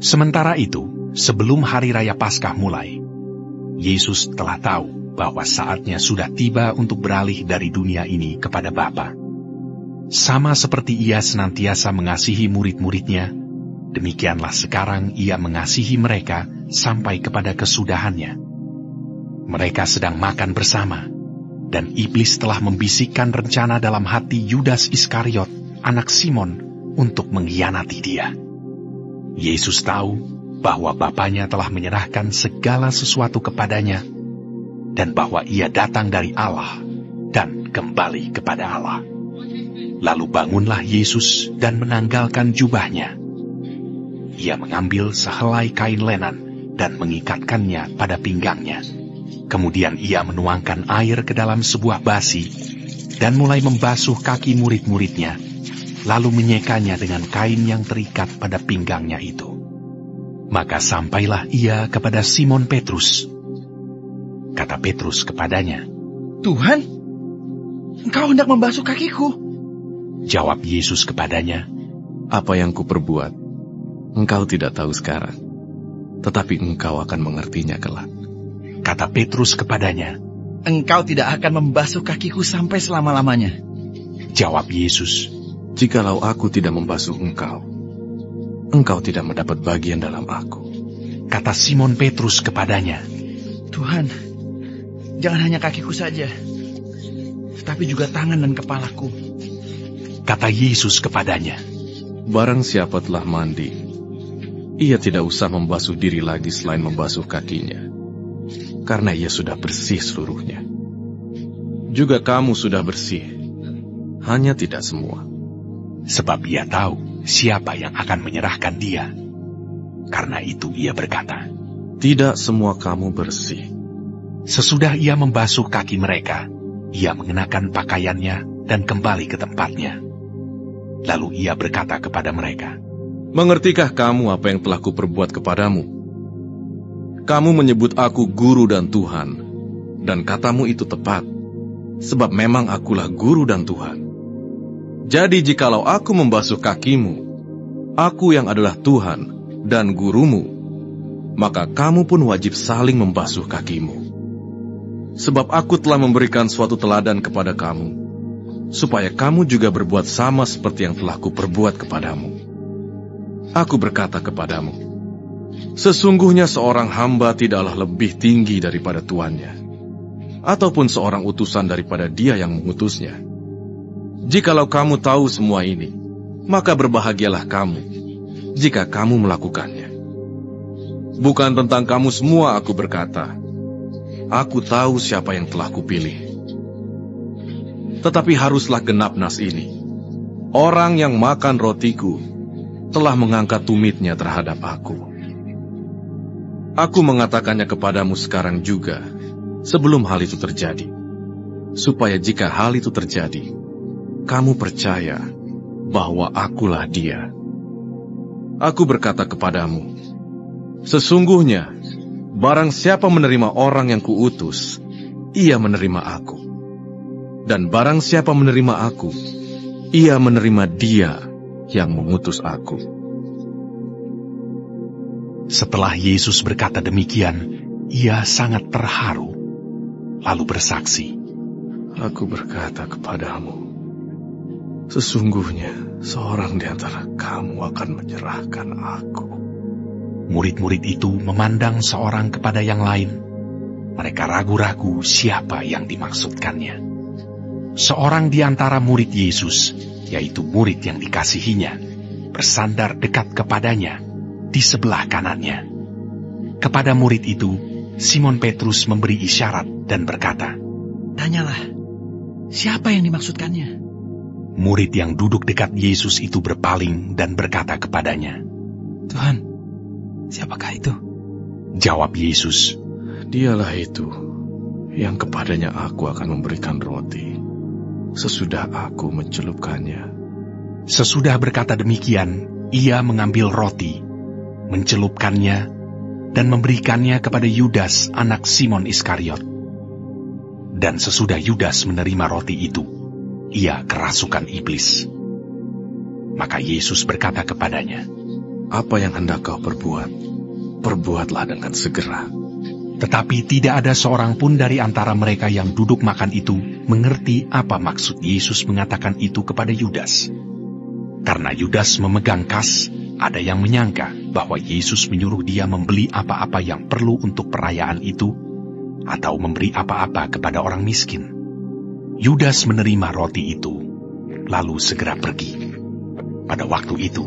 Sementara itu, sebelum hari raya Paskah mulai, Yesus telah tahu bahwa saatnya sudah tiba untuk beralih dari dunia ini kepada Bapa. Sama seperti ia senantiasa mengasihi murid-muridnya, demikianlah sekarang ia mengasihi mereka sampai kepada kesudahannya. Mereka sedang makan bersama, dan iblis telah membisikkan rencana dalam hati Yudas Iskariot, anak Simon, untuk mengkhianati dia. Yesus tahu bahwa Bapanya telah menyerahkan segala sesuatu kepadanya, dan bahwa ia datang dari Allah dan kembali kepada Allah. Lalu bangunlah Yesus dan menanggalkan jubahnya. Ia mengambil sehelai kain lenan dan mengikatkannya pada pinggangnya. Kemudian ia menuangkan air ke dalam sebuah basi dan mulai membasuh kaki murid-muridnya, lalu menyekanya dengan kain yang terikat pada pinggangnya itu. Maka sampailah ia kepada Simon Petrus. Kata Petrus kepadanya, "Tuhan, Engkau hendak membasuh kakiku." Jawab Yesus kepadanya, "Apa yang kuperbuat, engkau tidak tahu sekarang, tetapi engkau akan mengertinya kelak." Kata Petrus kepadanya, "Engkau tidak akan membasuh kakiku sampai selama-lamanya." Jawab Yesus, "Jikalau aku tidak membasuh engkau, engkau tidak mendapat bagian dalam aku." Kata Simon Petrus kepadanya, "Tuhan, jangan hanya kakiku saja, tetapi juga tangan dan kepalaku." Kata Yesus kepadanya, "Barang siapa telah mandi, ia tidak usah membasuh diri lagi selain membasuh kakinya, karena ia sudah bersih seluruhnya. Juga kamu sudah bersih, hanya tidak semua." Sebab ia tahu siapa yang akan menyerahkan dia. Karena itu ia berkata, "Tidak semua kamu bersih." Sesudah ia membasuh kaki mereka, ia mengenakan pakaiannya dan kembali ke tempatnya. Lalu ia berkata kepada mereka, "Mengertikah kamu apa yang telah kuperbuat kepadamu? Kamu menyebut aku guru dan Tuhan, dan katamu itu tepat, sebab memang akulah guru dan Tuhan. Jadi jikalau aku membasuh kakimu, aku yang adalah Tuhan dan gurumu, maka kamu pun wajib saling membasuh kakimu. Sebab aku telah memberikan suatu teladan kepada kamu, supaya kamu juga berbuat sama seperti yang telah kuperbuat kepadamu. Aku berkata kepadamu, sesungguhnya seorang hamba tidaklah lebih tinggi daripada tuannya, ataupun seorang utusan daripada dia yang mengutusnya. Jikalau kamu tahu semua ini, maka berbahagialah kamu jika kamu melakukannya. Bukan tentang kamu semua aku berkata, aku tahu siapa yang telah kupilih. Tetapi haruslah genap nas ini. Orang yang makan rotiku telah mengangkat tumitnya terhadap aku. Aku mengatakannya kepadamu sekarang juga, sebelum hal itu terjadi, supaya jika hal itu terjadi, kamu percaya bahwa akulah dia. Aku berkata kepadamu, sesungguhnya, barang siapa menerima orang yang kuutus, ia menerima aku. Dan barang siapa menerima aku, ia menerima dia yang mengutus aku. Setelah Yesus berkata demikian, ia sangat terharu, lalu bersaksi, aku berkata kepadamu, sesungguhnya seorang di antara kamu akan menyerahkan aku. Murid-murid itu memandang seorang kepada yang lain. Mereka ragu-ragu siapa yang dimaksudkannya. Seorang di antara murid Yesus, yaitu murid yang dikasihinya, bersandar dekat kepadanya, di sebelah kanannya. Kepada murid itu, Simon Petrus memberi isyarat dan berkata, tanyalah, siapa yang dimaksudkannya? Murid yang duduk dekat Yesus itu berpaling dan berkata kepadanya, Tuhan, siapakah itu? Jawab Yesus, dialah itu yang kepadanya aku akan memberikan roti sesudah aku mencelupkannya. Sesudah berkata demikian, ia mengambil roti, mencelupkannya, dan memberikannya kepada Yudas, anak Simon Iskariot. Dan sesudah Yudas menerima roti itu, ia kerasukan iblis. Maka Yesus berkata kepadanya, Apa yang hendak kau perbuat, perbuatlah dengan segera. Tetapi tidak ada seorang pun dari antara mereka yang duduk makan itu mengerti apa maksud Yesus mengatakan itu kepada Yudas. Karena Yudas memegang kas, ada yang menyangka bahwa Yesus menyuruh dia membeli apa-apa yang perlu untuk perayaan itu, atau memberi apa-apa kepada orang miskin. Yudas menerima roti itu, lalu segera pergi. Pada waktu itu,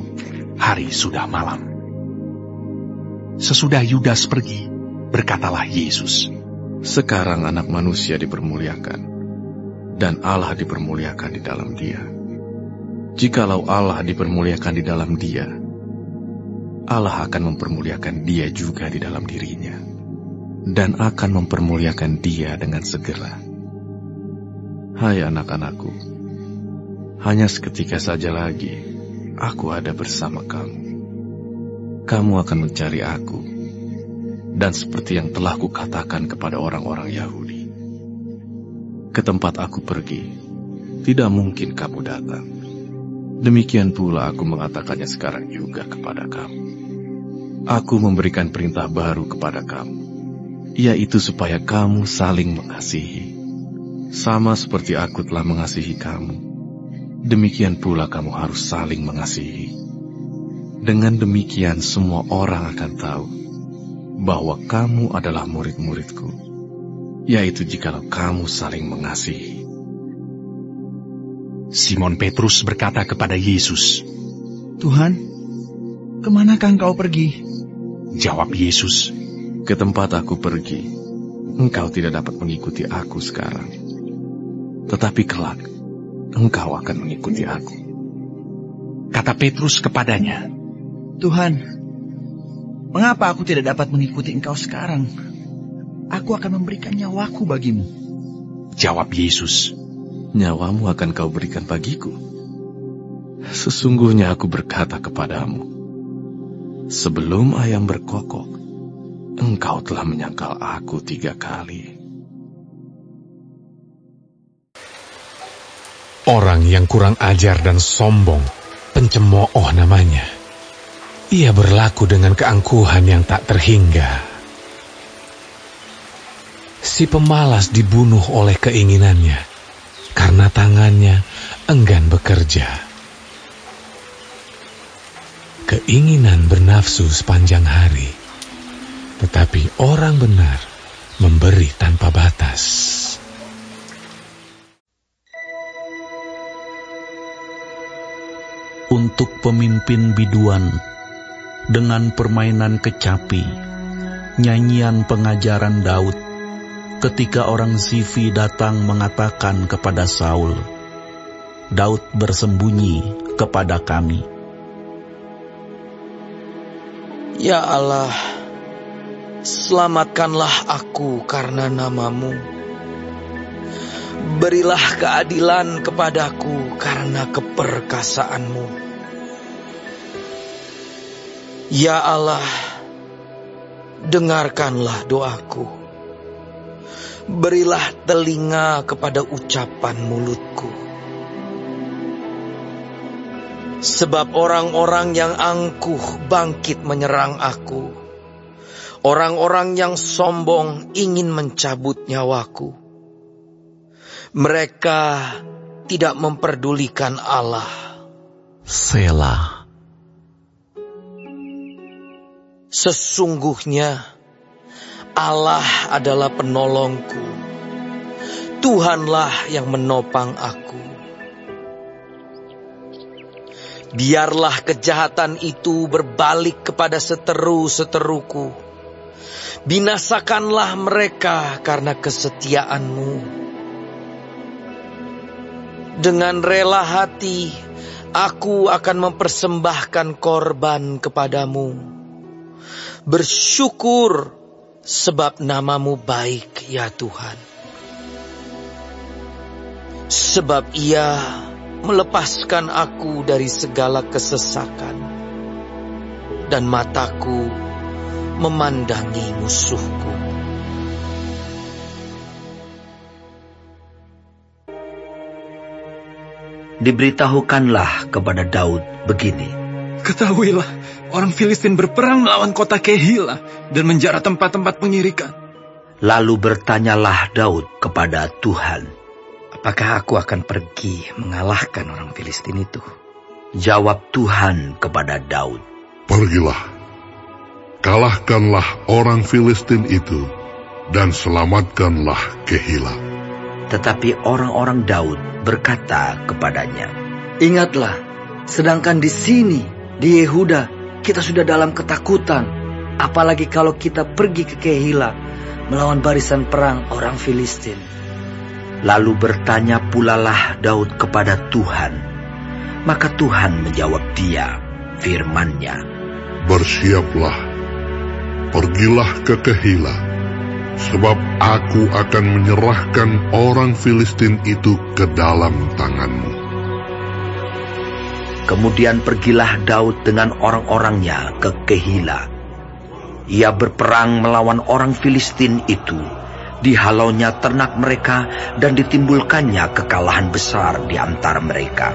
hari sudah malam. Sesudah Yudas pergi, berkatalah Yesus, Sekarang Anak Manusia dipermuliakan, dan Allah dipermuliakan di dalam Dia. Jikalau Allah dipermuliakan di dalam Dia, Allah akan mempermuliakan Dia juga di dalam dirinya, dan akan mempermuliakan Dia dengan segera. Hai anak-anakku, hanya seketika saja lagi aku ada bersama kamu. Kamu akan mencari aku, dan seperti yang telah kukatakan kepada orang-orang Yahudi, ke tempat aku pergi, tidak mungkin kamu datang. Demikian pula aku mengatakannya sekarang juga kepada kamu. Aku memberikan perintah baru kepada kamu, yaitu supaya kamu saling mengasihi. Sama seperti aku telah mengasihi kamu, demikian pula kamu harus saling mengasihi. Dengan demikian semua orang akan tahu bahwa kamu adalah murid-muridku, yaitu jikalau kamu saling mengasihi. Simon Petrus berkata kepada Yesus, Tuhan, kemanakah Engkau pergi? Jawab Yesus, Ke tempat aku pergi, engkau tidak dapat mengikuti aku sekarang, tetapi kelak engkau akan mengikuti aku. Kata Petrus kepadanya, Tuhan, mengapa aku tidak dapat mengikuti Engkau sekarang? Aku akan memberikan nyawaku bagimu. Jawab Yesus, Nyawamu akan kau berikan bagiku. Sesungguhnya aku berkata kepadamu, sebelum ayam berkokok, engkau telah menyangkal aku 3 kali. Orang yang kurang ajar dan sombong, pencemooh namanya. Ia berlaku dengan keangkuhan yang tak terhingga. Si pemalas dibunuh oleh keinginannya, karena tangannya enggan bekerja. Keinginan bernafsu sepanjang hari, tetapi orang benar memberi tanpa batas. Untuk pemimpin biduan, dengan permainan kecapi, nyanyian pengajaran Daud, ketika orang Zifi datang mengatakan kepada Saul, Daud bersembunyi kepada kami. Ya Allah, selamatkanlah aku karena nama-Mu. Berilah keadilan kepadaku karena keperkasaan-Mu. Ya Allah, dengarkanlah doaku. Berilah telinga kepada ucapan mulutku. Sebab orang-orang yang angkuh bangkit menyerang aku. Orang-orang yang sombong ingin mencabut nyawaku. Mereka tidak memperdulikan Allah. Selah. Sesungguhnya Allah adalah penolongku. Tuhanlah yang menopang aku. Biarlah kejahatan itu berbalik kepada seteru-seteruku. Binasakanlah mereka karena kesetiaan-Mu. Dengan rela hati, aku akan mempersembahkan korban kepadamu. Bersyukur sebab nama-Mu baik, ya Tuhan. Sebab Ia melepaskan aku dari segala kesesakan, dan mataku memandangi musuhku. Diberitahukanlah kepada Daud begini, Ketahuilah, orang Filistin berperang melawan kota Kehila dan menjara tempat-tempat pengirikan. Lalu bertanyalah Daud kepada Tuhan, apakah aku akan pergi mengalahkan orang Filistin itu? Jawab Tuhan kepada Daud, pergilah, kalahkanlah orang Filistin itu, dan selamatkanlah Kehila. Tetapi orang-orang Daud berkata kepadanya, Ingatlah, sedangkan di sini, di Yehuda, kita sudah dalam ketakutan. Apalagi kalau kita pergi ke Kehila, melawan barisan perang orang Filistin. Lalu bertanya pulalah Daud kepada Tuhan. Maka Tuhan menjawab dia, firman-Nya, bersiaplah, pergilah ke Kehila, sebab aku akan menyerahkan orang Filistin itu ke dalam tanganmu. Kemudian pergilah Daud dengan orang-orangnya ke Kehila. Ia berperang melawan orang Filistin itu. Dihalaunya ternak mereka dan ditimbulkannya kekalahan besar di antara mereka.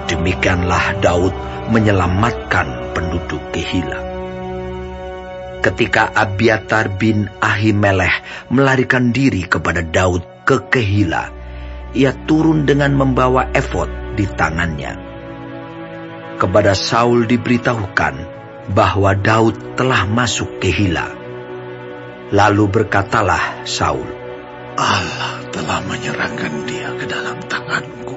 Demikianlah Daud menyelamatkan penduduk Kehila. Ketika Abiatar bin Ahimelech melarikan diri kepada Daud ke Kehila, ia turun dengan membawa efod di tangannya. Kepada Saul diberitahukan bahwa Daud telah masuk Kehila. Lalu berkatalah Saul, Allah telah menyerahkan dia ke dalam tanganku.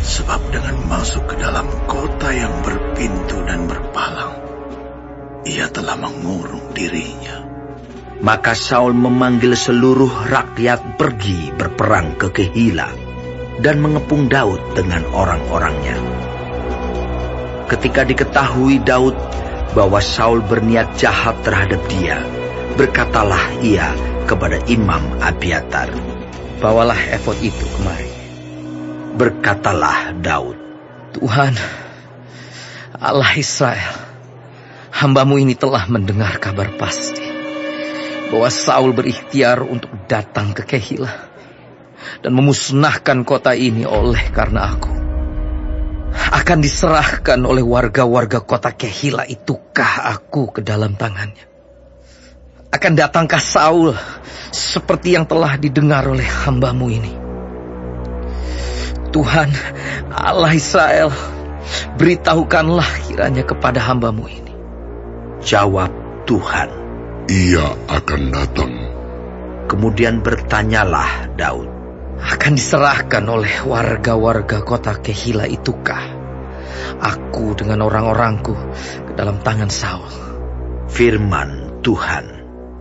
Sebab dengan masuk ke dalam kota yang berpintu dan berpalang, ia telah mengurung dirinya. Maka Saul memanggil seluruh rakyat pergi berperang ke Kehila dan mengepung Daud dengan orang-orangnya. Ketika diketahui Daud bahwa Saul berniat jahat terhadap dia, berkatalah ia kepada Imam Abiatar, bawalah efod itu kemari. Berkatalah Daud, Tuhan, Allah Israel, hamba-Mu ini telah mendengar kabar pasti bahwa Saul berikhtiar untuk datang ke Kehila dan memusnahkan kota ini oleh karena aku. Akan diserahkan oleh warga-warga kota Kehila itukah aku ke dalam tangannya? Akan datangkah Saul seperti yang telah didengar oleh hamba-Mu ini? Tuhan, Allah Israel, beritahukanlah kiranya kepada hamba-Mu ini. Jawab Tuhan, ia akan datang. Kemudian bertanyalah Daud, akan diserahkan oleh warga-warga kota Kehila itukah aku dengan orang-orangku ke dalam tangan Saul? Firman Tuhan,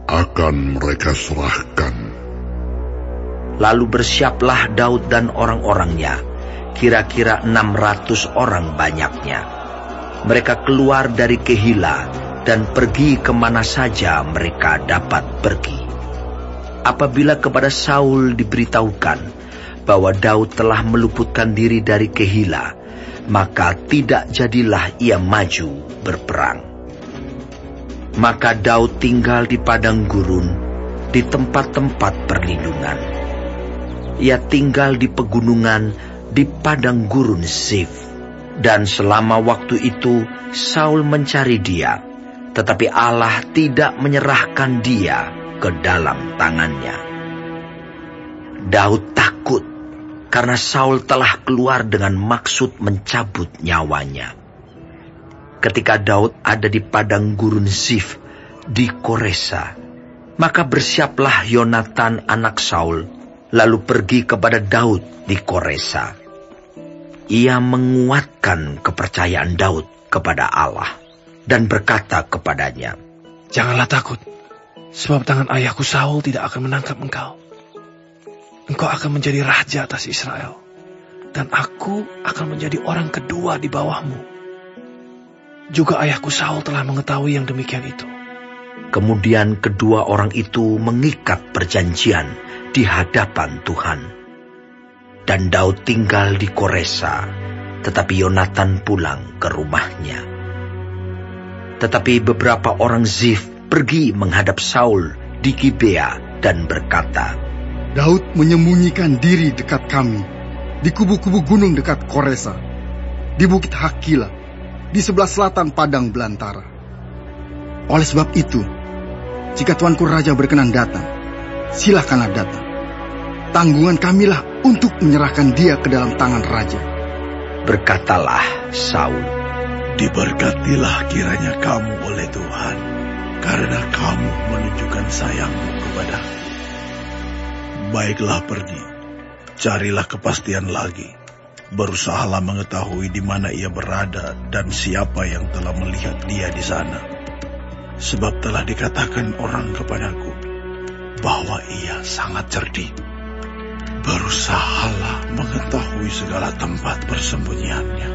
akan mereka serahkan. Lalu bersiaplah Daud dan orang-orangnya, kira-kira 600 orang banyaknya. Mereka keluar dari Kehila dan pergi kemana saja mereka dapat pergi. Apabila kepada Saul diberitahukan bahwa Daud telah meluputkan diri dari Kehila, maka tidak jadilah ia maju berperang. Maka Daud tinggal di padang gurun, di tempat-tempat perlindungan. Ia tinggal di pegunungan, di padang gurun Zif. Dan selama waktu itu Saul mencari dia, tetapi Allah tidak menyerahkan dia ke dalam tangannya. Daud takut karena Saul telah keluar dengan maksud mencabut nyawanya. Ketika Daud ada di padang gurun Zif di Koresa, maka bersiaplah Yonatan anak Saul, lalu pergi kepada Daud di Koresa. Ia menguatkan kepercayaan Daud kepada Allah dan berkata kepadanya, janganlah takut, sebab tangan ayahku Saul tidak akan menangkap engkau. Engkau akan menjadi raja atas Israel, dan aku akan menjadi orang kedua di bawahmu. Juga ayahku Saul telah mengetahui yang demikian itu. Kemudian kedua orang itu mengikat perjanjian di hadapan Tuhan. Dan Daud tinggal di Koresa, tetapi Yonatan pulang ke rumahnya. Tetapi beberapa orang Zif pergi menghadap Saul di Gibea dan berkata, Daud menyembunyikan diri dekat kami, di kubu-kubu gunung dekat Koresa, di bukit Hakila, di sebelah selatan padang belantara. Oleh sebab itu, jika Tuanku Raja berkenan datang, silakanlah datang. Tanggungan kamilah untuk menyerahkan dia ke dalam tangan Raja. Berkatalah Saul, diberkatilah kiranya kamu oleh Tuhan, karena kamu menunjukkan sayangmu kepadaku. Baiklah, pergi, carilah kepastian lagi. Berusahalah mengetahui di mana ia berada dan siapa yang telah melihat dia di sana. Sebab telah dikatakan orang kepadaku bahwa ia sangat cerdik. Berusahalah mengetahui segala tempat persembunyiannya.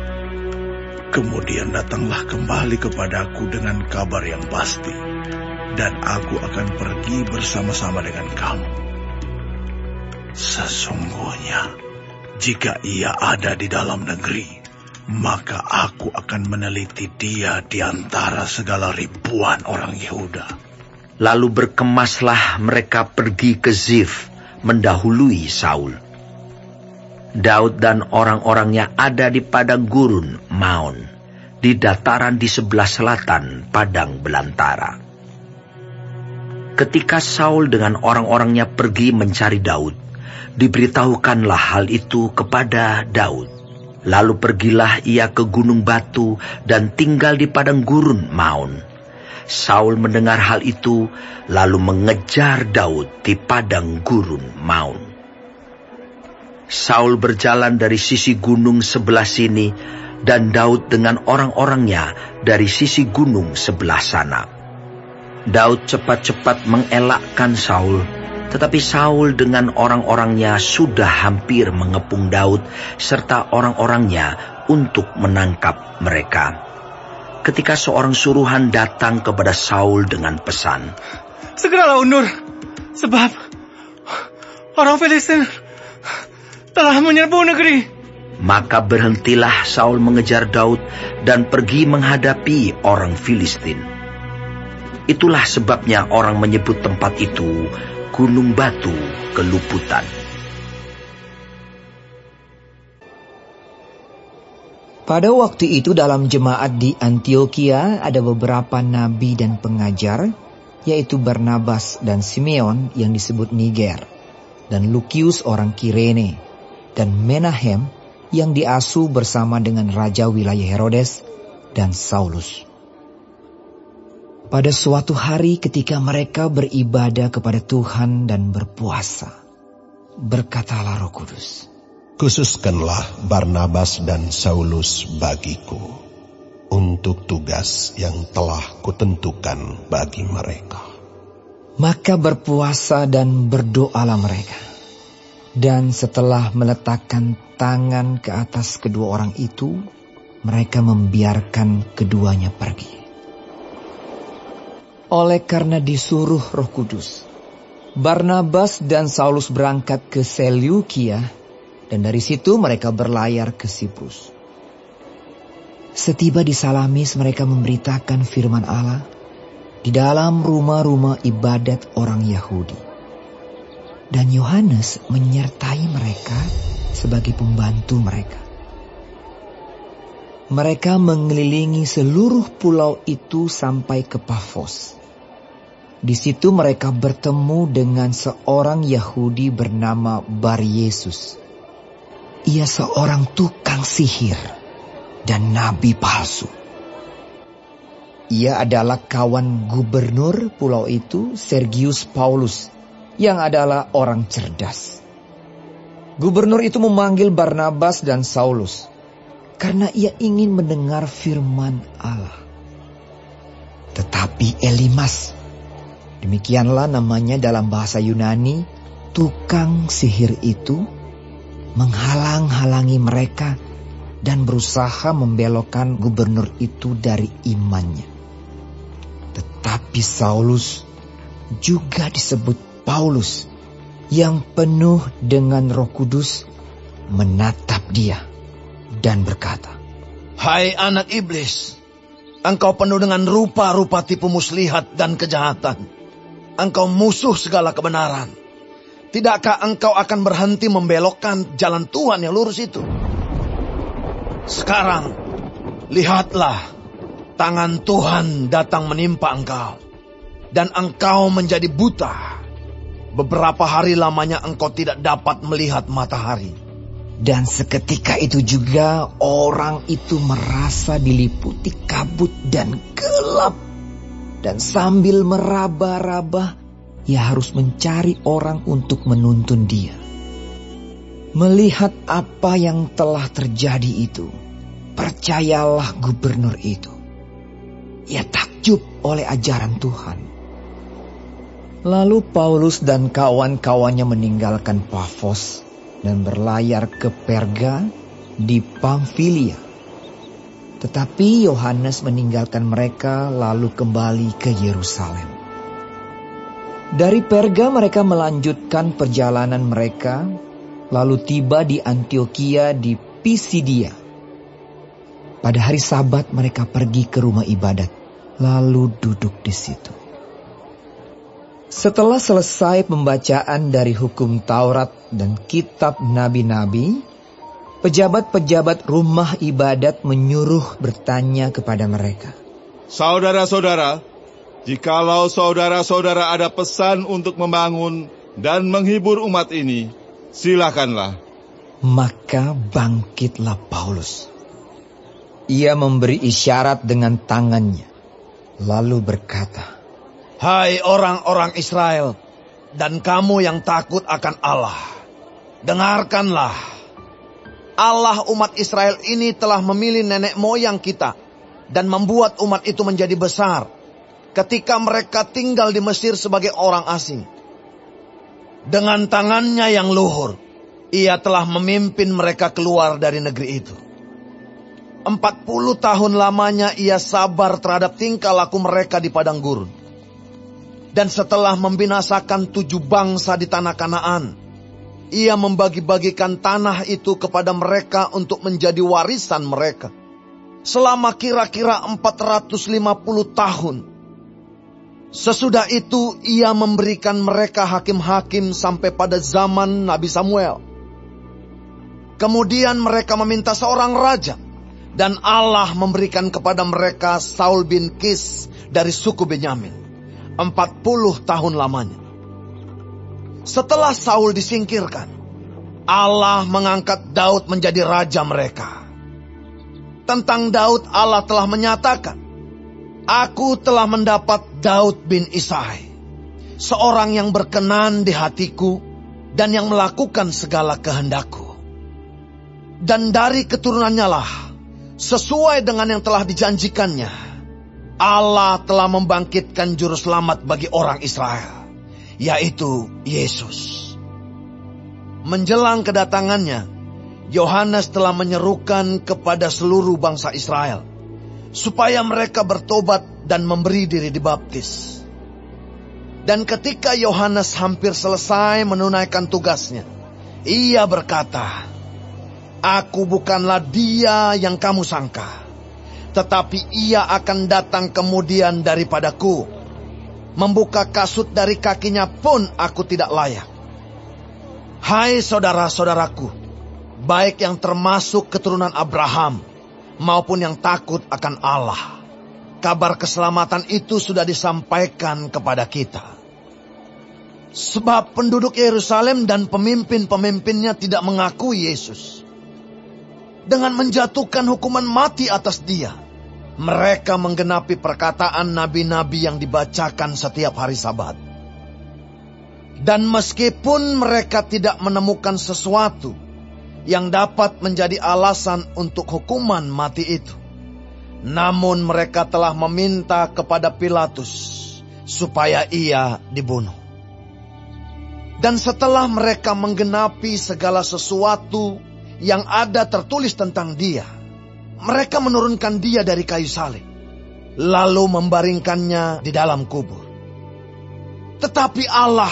Kemudian datanglah kembali kepadaku dengan kabar yang pasti, dan aku akan pergi bersama-sama dengan kamu. Sesungguhnya, jika ia ada di dalam negeri, maka aku akan meneliti dia di antara segala ribuan orang Yehuda. Lalu berkemaslah mereka pergi ke Zif, mendahului Saul. Daud dan orang-orangnya ada di padang gurun Maon, di dataran di sebelah selatan padang belantara. Ketika Saul dengan orang-orangnya pergi mencari Daud, diberitahukanlah hal itu kepada Daud. Lalu pergilah ia ke Gunung Batu dan tinggal di padang gurun Maon. Saul mendengar hal itu, lalu mengejar Daud di padang gurun Maon. Saul berjalan dari sisi gunung sebelah sini, dan Daud dengan orang-orangnya dari sisi gunung sebelah sana. Daud cepat-cepat mengelakkan Saul, tetapi Saul dengan orang-orangnya sudah hampir mengepung Daud serta orang-orangnya untuk menangkap mereka. Ketika seorang suruhan datang kepada Saul dengan pesan, segeralah undur, sebab orang Filistin telah menyerbu negeri. Maka berhentilah Saul mengejar Daud dan pergi menghadapi orang Filistin. Itulah sebabnya orang menyebut tempat itu Gunung Batu Keluputan. Pada waktu itu dalam jemaat di Antioquia ada beberapa nabi dan pengajar, yaitu Barnabas dan Simeon yang disebut Niger, dan Lukius orang Kirene, dan Menahem yang diasuh bersama dengan Raja wilayah Herodes dan Saulus. Pada suatu hari ketika mereka beribadah kepada Tuhan dan berpuasa, berkatalah Roh Kudus, khususkanlah Barnabas dan Saulus bagiku untuk tugas yang telah kutentukan bagi mereka. Maka berpuasa dan berdoalah mereka. Dan setelah meletakkan tangan ke atas kedua orang itu, mereka membiarkan keduanya pergi. Oleh karena disuruh Roh Kudus, Barnabas dan Saulus berangkat ke Seleukia, dan dari situ mereka berlayar ke Siprus. Setiba di Salamis mereka memberitakan firman Allah di dalam rumah-rumah ibadat orang Yahudi. Dan Yohanes menyertai mereka sebagai pembantu mereka. Mereka mengelilingi seluruh pulau itu sampai ke Pafos. Di situ mereka bertemu dengan seorang Yahudi bernama Bar-Yesus. Ia seorang tukang sihir dan nabi palsu. Ia adalah kawan gubernur pulau itu, Sergius Paulus, yang adalah orang cerdas. Gubernur itu memanggil Barnabas dan Saulus karena ia ingin mendengar firman Allah. Tetapi Elimas, demikianlah namanya dalam bahasa Yunani, tukang sihir itu, menghalang-halangi mereka dan berusaha membelokkan gubernur itu dari imannya. Tetapi Saulus, juga disebut Paulus, yang penuh dengan Roh Kudus, menatap dia dan berkata, "Hai anak iblis, engkau penuh dengan rupa-rupa tipu muslihat dan kejahatan. Engkau musuh segala kebenaran. Tidakkah engkau akan berhenti membelokkan jalan Tuhan yang lurus itu? Sekarang, Lihatlah, tangan Tuhan datang menimpa engkau, dan engkau menjadi buta. Beberapa hari lamanya engkau tidak dapat melihat matahari. Dan seketika itu juga orang itu merasa diliputi kabut dan gelap. Dan sambil meraba-raba, ia harus mencari orang untuk menuntun dia. Melihat apa yang telah terjadi itu, percayalah gubernur itu. Ia takjub oleh ajaran Tuhan. Lalu Paulus dan kawan-kawannya meninggalkan Pafos dan berlayar ke Perga di Pamfilia. Tetapi Yohanes meninggalkan mereka lalu kembali ke Yerusalem. Dari Perga mereka melanjutkan perjalanan mereka, lalu tiba di Antiokhia di Pisidia. Pada hari Sabat mereka pergi ke rumah ibadat, lalu duduk di situ. Setelah selesai pembacaan dari hukum Taurat dan kitab nabi-nabi, pejabat-pejabat rumah ibadat menyuruh bertanya kepada mereka. Saudara-saudara, jikalau saudara-saudara ada pesan untuk membangun dan menghibur umat ini, silakanlah. Maka bangkitlah Paulus. Ia memberi isyarat dengan tangannya, lalu berkata, Hai orang-orang Israel, dan kamu yang takut akan Allah, dengarkanlah. Allah umat Israel ini telah memilih nenek moyang kita dan membuat umat itu menjadi besar ketika mereka tinggal di Mesir sebagai orang asing. Dengan tangannya yang luhur, ia telah memimpin mereka keluar dari negeri itu. 40 tahun lamanya ia sabar terhadap tingkah laku mereka di padang gurun. Dan setelah membinasakan 7 bangsa di tanah Kanaan, ia membagi-bagikan tanah itu kepada mereka untuk menjadi warisan mereka. Selama kira-kira 450 tahun. Sesudah itu ia memberikan mereka hakim-hakim sampai pada zaman Nabi Samuel. Kemudian mereka meminta seorang raja. Dan Allah memberikan kepada mereka Saul bin Kis dari suku Benyamin. 40 tahun lamanya. Setelah Saul disingkirkan, Allah mengangkat Daud menjadi raja mereka. Tentang Daud Allah telah menyatakan, Aku telah mendapat Daud bin Isai, seorang yang berkenan di hatiku dan yang melakukan segala kehendakku. Dan dari keturunannya lah, sesuai dengan yang telah dijanjikannya, Allah telah membangkitkan juru selamat bagi orang Israel, yaitu Yesus. Menjelang kedatangannya, Yohanes telah menyerukan kepada seluruh bangsa Israel, supaya mereka bertobat dan memberi diri dibaptis. Dan ketika Yohanes hampir selesai menunaikan tugasnya, ia berkata, Aku bukanlah dia yang kamu sangka, tetapi ia akan datang kemudian daripadaku. Membuka kasut dari kakinya pun aku tidak layak. Hai saudara-saudaraku, baik yang termasuk keturunan Abraham, maupun yang takut akan Allah. Kabar keselamatan itu sudah disampaikan kepada kita. Sebab penduduk Yerusalem dan pemimpin-pemimpinnya tidak mengakui Yesus. Dengan menjatuhkan hukuman mati atas dia, mereka menggenapi perkataan nabi-nabi yang dibacakan setiap hari Sabat. Dan meskipun mereka tidak menemukan sesuatu yang dapat menjadi alasan untuk hukuman mati itu, namun mereka telah meminta kepada Pilatus supaya ia dibunuh. Dan setelah mereka menggenapi segala sesuatu yang ada tertulis tentang dia, mereka menurunkan dia dari kayu salib, lalu membaringkannya di dalam kubur. Tetapi Allah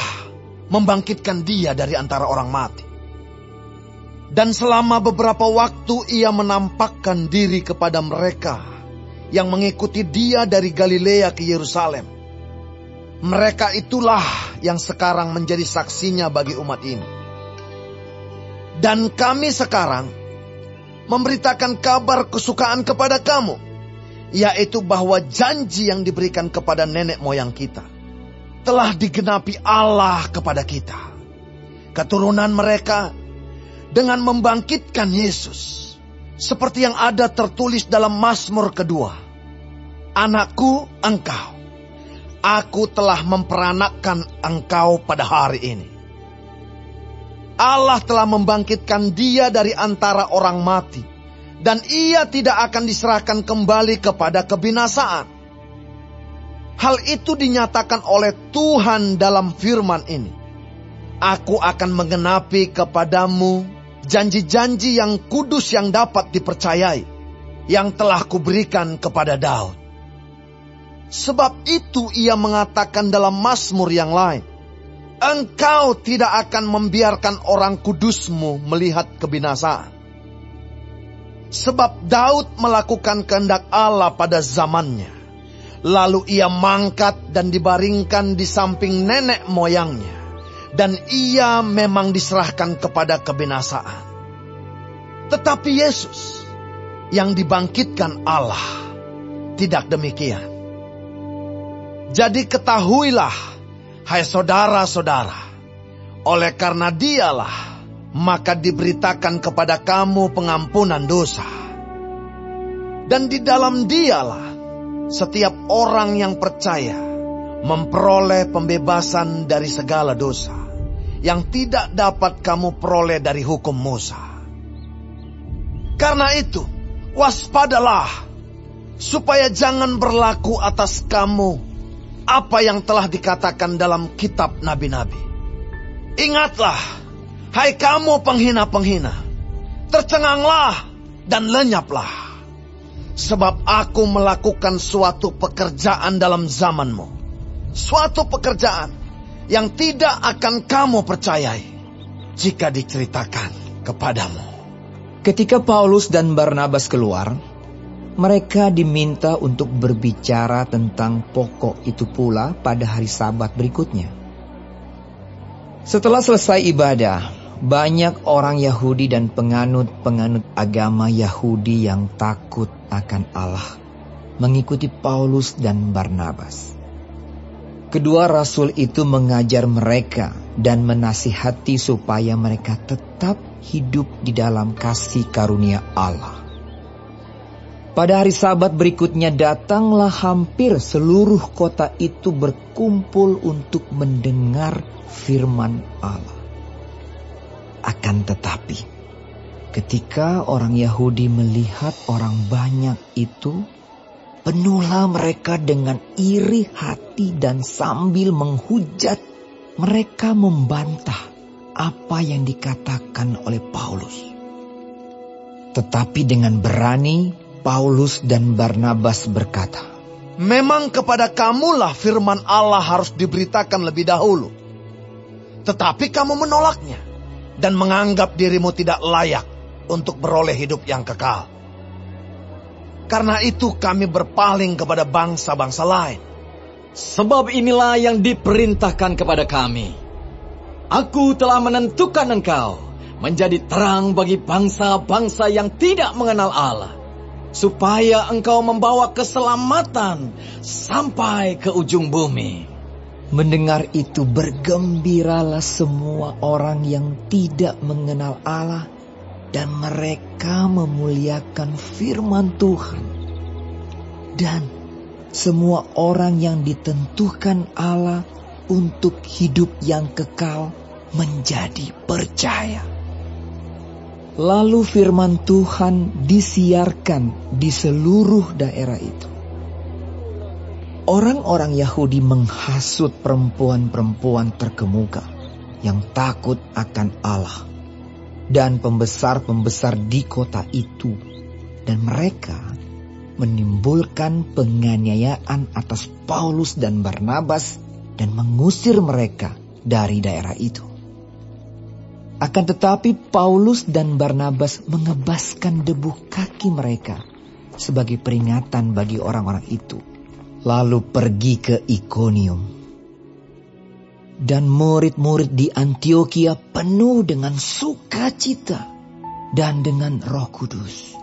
membangkitkan dia dari antara orang mati. Dan selama beberapa waktu ia menampakkan diri kepada mereka yang mengikuti dia dari Galilea ke Yerusalem. Mereka itulah yang sekarang menjadi saksinya bagi umat ini. Dan kami sekarang memberitakan kabar kesukaan kepada kamu, yaitu bahwa janji yang diberikan kepada nenek moyang kita telah digenapi Allah kepada kita, keturunan mereka, dengan membangkitkan Yesus, seperti yang ada tertulis dalam Mazmur kedua. Anakku, engkau, aku telah memperanakkan engkau pada hari ini. Allah telah membangkitkan dia dari antara orang mati, dan ia tidak akan diserahkan kembali kepada kebinasaan. Hal itu dinyatakan oleh Tuhan dalam firman ini. Aku akan menggenapi kepadamu janji-janji yang kudus yang dapat dipercayai, yang telah kuberikan kepada Daud. Sebab itu ia mengatakan dalam Mazmur yang lain, engkau tidak akan membiarkan orang kudusmu melihat kebinasaan. Sebab Daud melakukan kehendak Allah pada zamannya. Lalu ia mangkat dan dibaringkan di samping nenek moyangnya. Dan ia memang diserahkan kepada kebinasaan. Tetapi Yesus yang dibangkitkan Allah tidak demikian. Jadi ketahuilah, hai saudara-saudara, oleh karena dialah maka diberitakan kepada kamu pengampunan dosa. Dan di dalam dialah setiap orang yang percaya memperoleh pembebasan dari segala dosa yang tidak dapat kamu peroleh dari hukum Musa. Karena itu, waspadalah supaya jangan berlaku atas kamu apa yang telah dikatakan dalam kitab nabi-nabi. Ingatlah, hai kamu penghina-penghina, tercenganglah dan lenyaplah. Sebab aku melakukan suatu pekerjaan dalam zamanmu. Suatu pekerjaan yang tidak akan kamu percayai jika diceritakan kepadamu. Ketika Paulus dan Barnabas keluar, mereka diminta untuk berbicara tentang pokok itu pula pada hari Sabat berikutnya. Setelah selesai ibadah, banyak orang Yahudi dan penganut-penganut agama Yahudi yang takut akan Allah mengikuti Paulus dan Barnabas. Kedua rasul itu mengajar mereka dan menasihati supaya mereka tetap hidup di dalam kasih karunia Allah. Pada hari Sabat berikutnya datanglah hampir seluruh kota itu berkumpul untuk mendengar firman Allah. Akan tetapi, ketika orang Yahudi melihat orang banyak itu, penuhlah mereka dengan iri hati dan sambil menghujat, mereka membantah apa yang dikatakan oleh Paulus. Tetapi dengan berani, Paulus dan Barnabas berkata, memang kepada kamulah firman Allah harus diberitakan lebih dahulu. Tetapi kamu menolaknya dan menganggap dirimu tidak layak untuk beroleh hidup yang kekal. Karena itu kami berpaling kepada bangsa-bangsa lain. Sebab inilah yang diperintahkan kepada kami. Aku telah menentukan engkau menjadi terang bagi bangsa-bangsa yang tidak mengenal Allah, supaya engkau membawa keselamatan sampai ke ujung bumi. Mendengar itu bergembiralah semua orang yang tidak mengenal Allah, dan mereka memuliakan firman Tuhan. Dan semua orang yang ditentukan Allah untuk hidup yang kekal menjadi percaya. Lalu firman Tuhan disiarkan di seluruh daerah itu. Orang-orang Yahudi menghasut perempuan-perempuan terkemuka yang takut akan Allah dan pembesar-pembesar di kota itu, dan mereka menimbulkan penganiayaan atas Paulus dan Barnabas dan mengusir mereka dari daerah itu. Akan tetapi Paulus dan Barnabas mengebaskan debu kaki mereka sebagai peringatan bagi orang-orang itu, lalu pergi ke Ikonium. Dan murid-murid di Antiokhia penuh dengan sukacita dan dengan Roh Kudus.